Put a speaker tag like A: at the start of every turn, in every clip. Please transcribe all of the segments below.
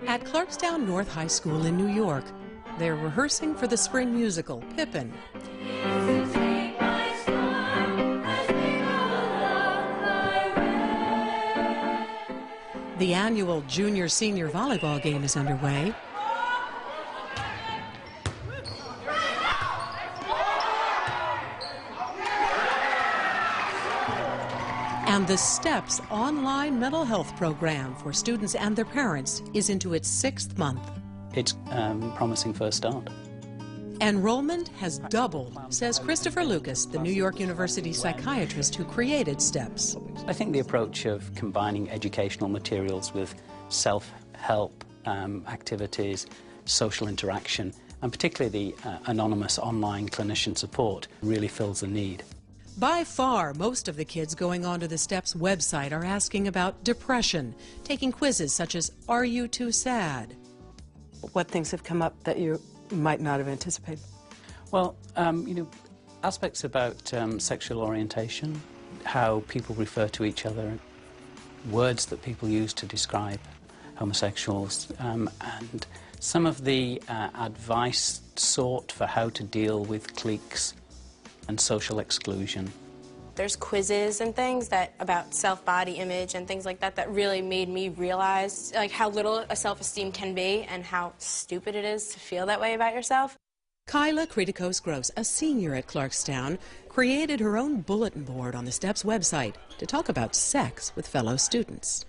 A: At Clarkstown North High School in New York, they're rehearsing for the spring musical, Pippin. The annual junior-senior volleyball game is underway. And the STEPS online mental health program for students and their parents is into its 6th month.
B: It's promising first start.
A: Enrollment has doubled, says Christopher Lucas, the New York University psychiatrist who created STEPS.
B: I think the approach of combining educational materials with self-help activities, social interaction, and particularly the anonymous online clinician support really fills the need.
A: By far, most of the kids going onto the STEPS website are asking about depression, taking quizzes such as, "Are you too sad?"
C: What things have come up that you might not have anticipated?
B: Well, aspects about sexual orientation, how people refer to each other, words that people use to describe homosexuals, and some of the advice sought for how to deal with cliques and social exclusion.
D: There's quizzes and things about self-body image and things like that that really made me realize how little a self-esteem can be and how stupid it is to feel that way about yourself.
A: Kyla Kritikos-Gross, a senior at Clarkstown, created her own bulletin board on the STEPS website to talk about sex with fellow students.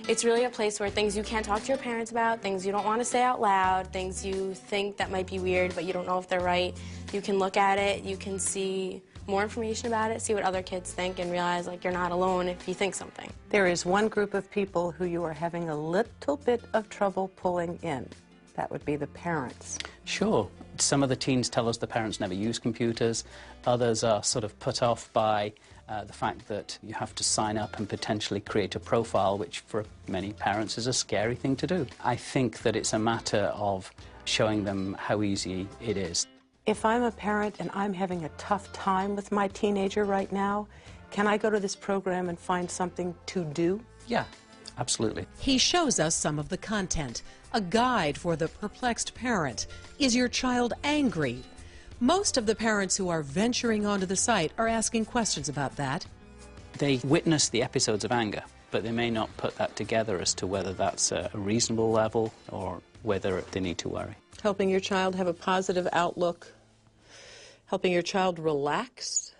D: It's really a place where things you can't talk to your parents about, things you don't want to say out loud, things you think that might be weird but you don't know if they're right. You can look at it, you can see more information about it, see what other kids think, and realize you're not alone if you think something.
C: There is one group of people who you are having a little bit of trouble pulling in. That would be the parents.
B: Sure. Some of the teens tell us the parents never use computers. Others are sort of put off by the fact that you have to sign up and potentially create a profile, which for many parents is a scary thing to do. I think that it's a matter of showing them how easy it is.
C: If I'm a parent and I'm having a tough time with my teenager right now, can I go to this program and find something to do?
B: Yeah, absolutely.
A: He shows us some of the content, a guide for the perplexed parent. Is your child angry? Most of the parents who are venturing onto the site are asking questions about that.
B: They witness the episodes of anger, but they may not put that together as to whether that's a reasonable level or whether they need to worry.
C: Helping your child have a positive outlook, helping your child relax,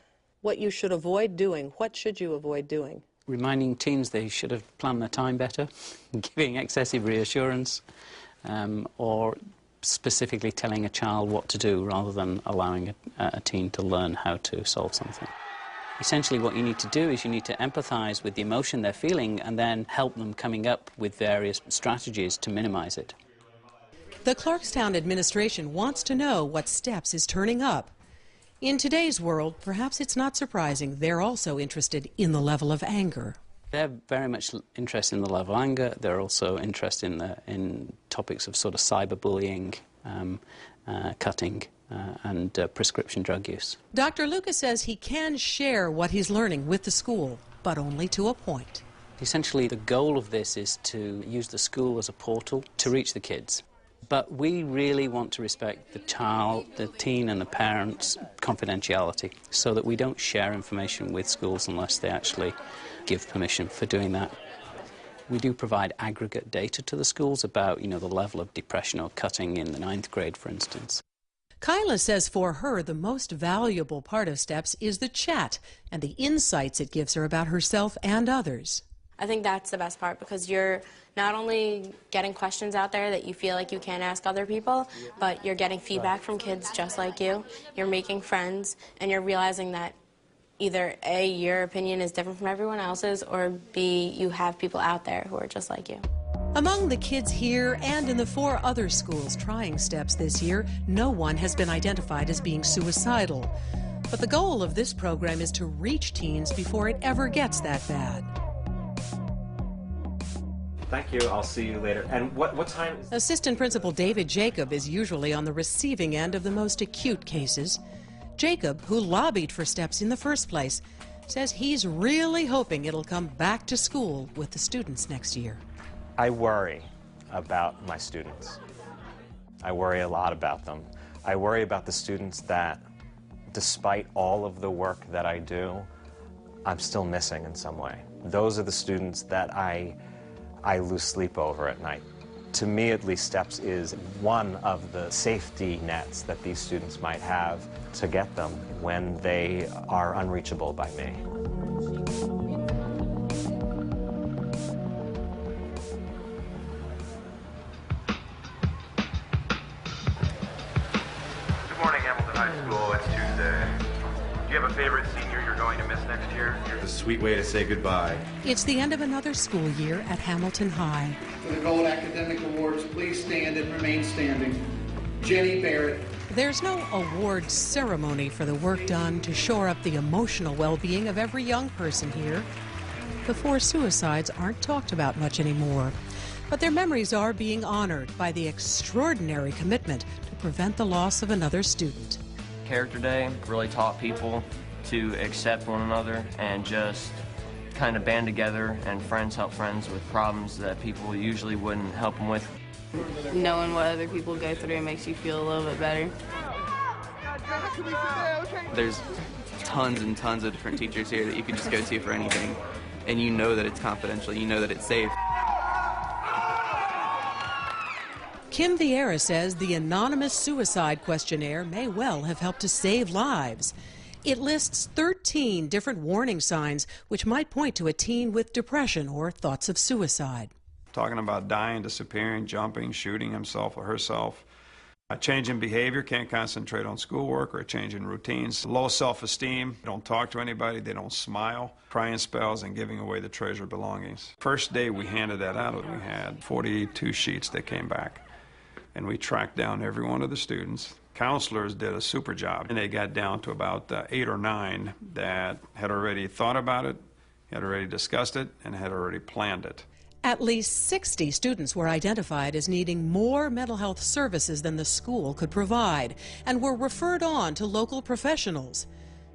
C: what you should avoid doing. What should you avoid doing?
B: Reminding teens they should have planned their time better, giving excessive reassurance, or specifically telling a child what to do rather than allowing a teen to learn how to solve something. Essentially what you need to do is you need to empathize with the emotion they're feeling and then help them coming up with various strategies to minimize it.
A: The Clarkstown administration wants to know what STEPS is turning up. In today's world, perhaps it's not surprising they're also interested in the level of anger.
B: They're very much interested in the level of anger. They're also interested in topics of sort of cyberbullying, cutting, and prescription drug use.
A: Dr. Lucas says he can share what he's learning with the school, but only to a point.
B: Essentially, the goal of this is to use the school as a portal to reach the kids. But we really want to respect the child, the teen and the parents' confidentiality so that we don't share information with schools unless they actually give permission for doing that. We do provide aggregate data to the schools about, the level of depression or cutting in the 9th grade, for instance.
A: Kyla says for her, the most valuable part of STEPS is the chat and the insights it gives her about herself and others.
D: I think that's the best part because you're not only getting questions out there that you feel like you can't ask other people, but you're getting feedback from kids just like you. You're making friends, and you're realizing that either A, your opinion is different from everyone else's, or B, you have people out there who are just like you.
A: Among the kids here and in the 4 other schools trying STEPS this year, no one has been identified as being suicidal. But the goal of this program is to reach teens before it ever gets that bad.
E: Thank you. I'll see you later. And what time?
A: Assistant Principal David Jacob is usually on the receiving end of the most acute cases. Jacob, who lobbied for steps in the first place, says he's really hoping it'll come back to school with the students next year.
F: I worry about my students. I worry a lot about them. I worry about the students that, despite all of the work that I do, I'm still missing in some way. Those are the students that I lose sleep over at night. To me, at least, STEPS is one of the safety nets that these students might have to get them when they are unreachable by me.
G: Good morning, Hamilton High School. It's Tuesday. Do you have a favorite senior you're going to miss next year?
H: It's a sweet way to say goodbye.
A: It's the end of another school year at Hamilton High.
I: For the Gold Academic Awards, please stand and remain standing. Jenny Barrett.
A: There's no award ceremony for the work done to shore up the emotional well-being of every young person here. The 4 suicides aren't talked about much anymore, but their memories are being honored by the extraordinary commitment to prevent the loss of another student.
J: Character Day really taught people to accept one another and just kind of band together, and friends help friends with problems that people usually wouldn't help them with.
K: Knowing what other people go through makes you feel a little bit better.
L: There's tons and tons of different teachers here that you can just go to for anything, and you know that it's confidential, you know that it's safe.
A: Kim Vieira says the anonymous suicide questionnaire may well have helped to save lives. It lists 13 different warning signs which might point to a teen with depression or thoughts of suicide.
M: Talking about dying, disappearing, jumping, shooting himself or herself. A change in behavior, can't concentrate on schoolwork, or a change in routines. Low self-esteem, don't talk to anybody, they don't smile, crying spells, and giving away the treasured belongings. First day we handed that out, we had 42 sheets that came back. And we tracked down every one of the students. Counselors did a super job, and they got down to about 8 or 9 that had already thought about it, had already discussed it, and had already planned it.
A: At least 60 students were identified as needing more mental health services than the school could provide and were referred on to local professionals.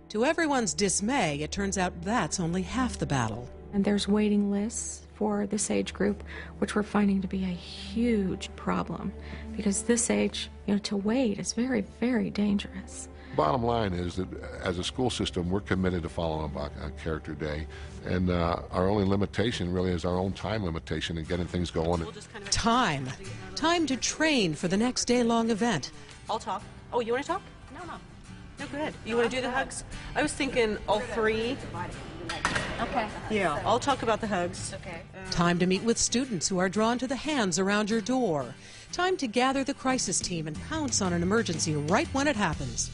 A: To everyone's dismay, it turns out that's only half the battle.
N: And there's waiting lists for this age group, which we're finding to be a huge problem, because this age, to wait is very, very dangerous.
O: Bottom line is that as a school system, we're committed to following Character Day, and our only limitation really is our own time limitation in getting things going.
A: Time to train for the next day-long event.
C: I'll talk. Oh, you want to talk? No, go ahead. You want to do the hugs? I was thinking all 3.
K: Okay.
C: Yeah, I'll talk about the hugs.
K: Okay.
A: Time to meet with students who are drawn to the hands around your door. Time to gather the crisis team and pounce on an emergency right when it happens.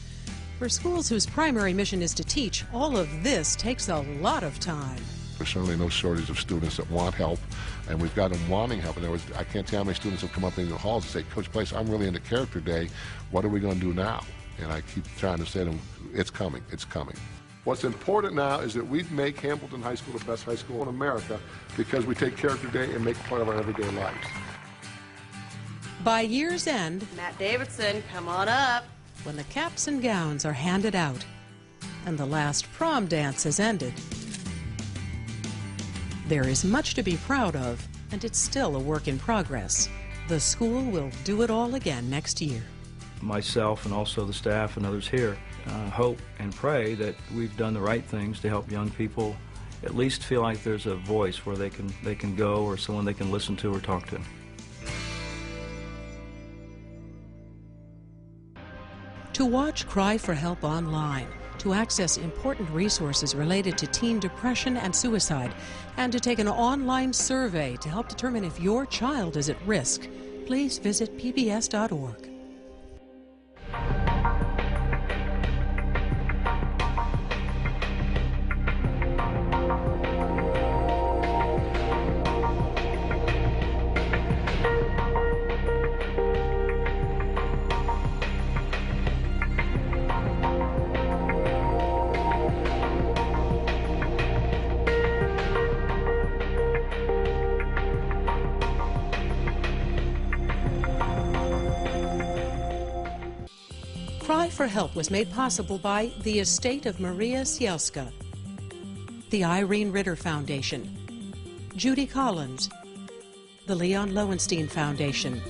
A: For schools whose primary mission is to teach, all of this takes a lot of time.
O: There's certainly no shortage of students that want help, and we've got them wanting help. In other words, I can't tell how many students have come up into the halls and say, Coach Place, I'm really into Character Day. What are we going to do now? And I keep trying to say to them, it's coming, it's coming. What's important now is that we make Hamilton High School the best high school in America because we take Character Day and make it part of our everyday lives.
A: By year's end,
C: Matt Davidson, come on up.
A: When the caps and gowns are handed out and the last prom dance has ended, there is much to be proud of, and it's still a work in progress. The school will do it all again next year.
P: Myself and also the staff and others here hope and pray that we've done the right things to help young people at least feel like there's a voice where they can go, or someone they can listen to or talk to.
A: To watch Cry for Help online, to access important resources related to teen depression and suicide, and to take an online survey to help determine if your child is at risk, please visit pbs.org. Cry for Help was made possible by the estate of Maria Sielska, the Irene Ritter Foundation, Judy Collins, the Leon Lowenstein Foundation,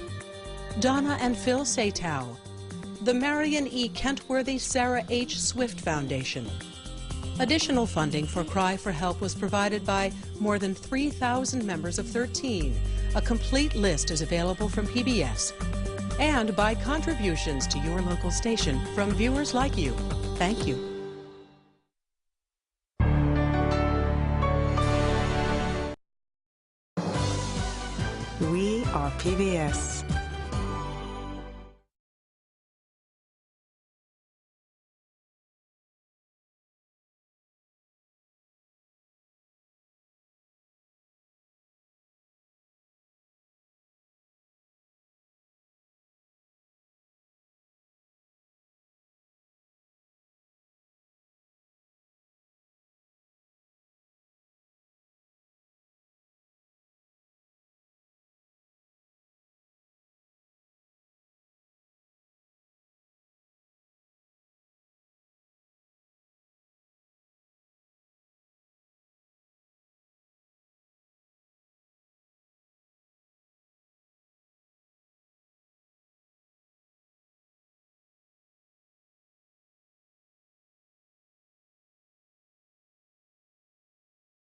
A: Donna and Phil Satow, the Marion E. Kentworthy Sarah H. Swift Foundation. Additional funding for Cry for Help was provided by more than 3,000 members of 13. A complete list is available from PBS. And by contributions to your local station from viewers like you. Thank you.
Q: We are PBS.